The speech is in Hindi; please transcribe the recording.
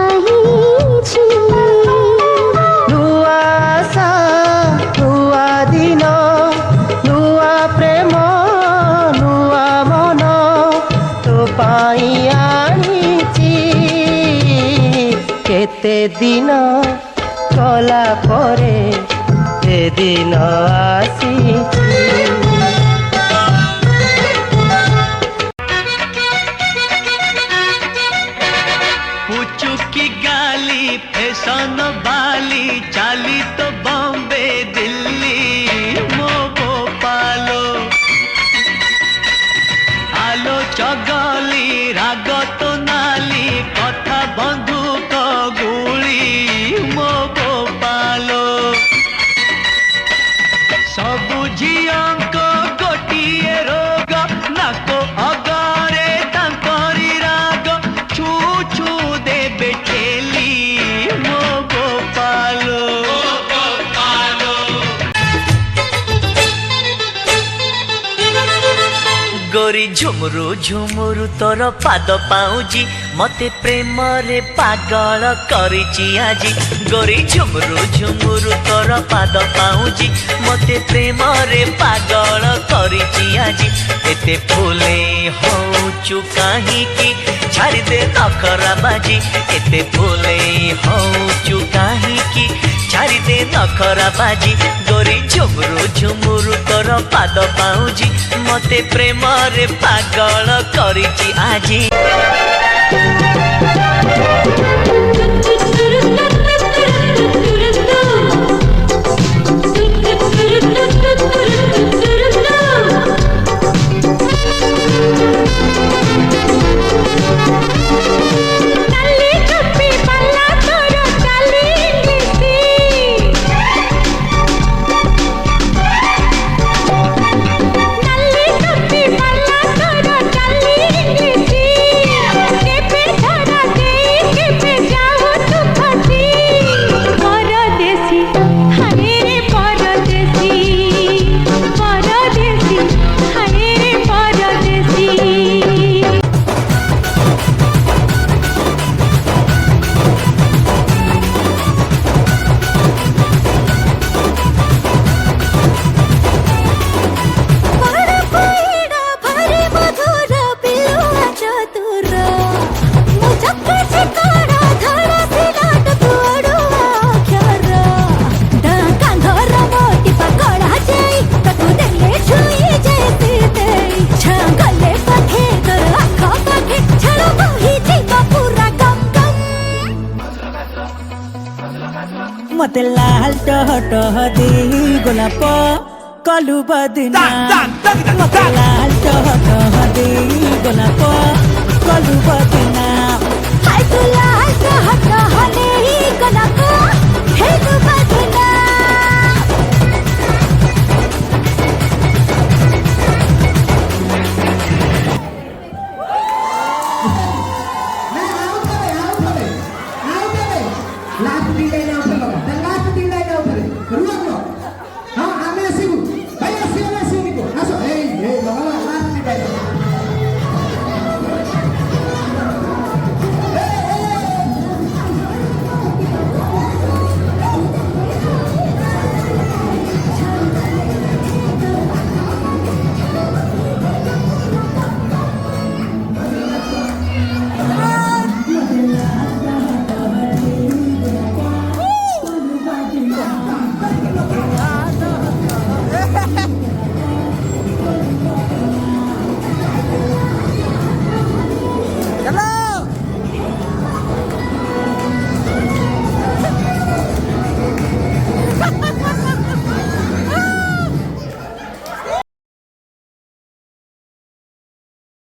ପାଇଛି ନୂଆ ଆଶା ନୂଆ ଦିନ ନୂଆ ପ୍ରେମ ନୂଆ ମନ ତୋ ପାଇଁ ଆଣିଛି କେତେ ଦିନ ଗଲା ପରେ ଏ ଦିନ ଆସିଛି पुचुकी गाली फैशन बाली चाली तो बॉम्बे दिल्ली मो भोपालो आलो चगली राग तो नाली कथा बंधुक गुली मो भोपालो सबु झियंक गोटिए रोग नाको अगरे तांकरी राग छू छू देबे ठेली मो गोपालो गोरी झुमरू झुमरू तोर पाद पाउजी मते प्रेम रे पागल करिची आजी गोरी झुमरू झुमरू तोर पाद पाउजी मते प्रेम रे पागल करिची आजी एते फूले होचु काहे की छाड़ी दे नखरा बाजी एते फूले होचु काहे की छाड़ी दे नखरा बाजी गोरी झुमरू झुमरू तोर पाद पाउजी मते प्रेम रे पागल करिची आजी मते लाल टह टह दे गोलाप कलु बदना मते लाल टह टह दे गोलाप कलु बदना हाय तुला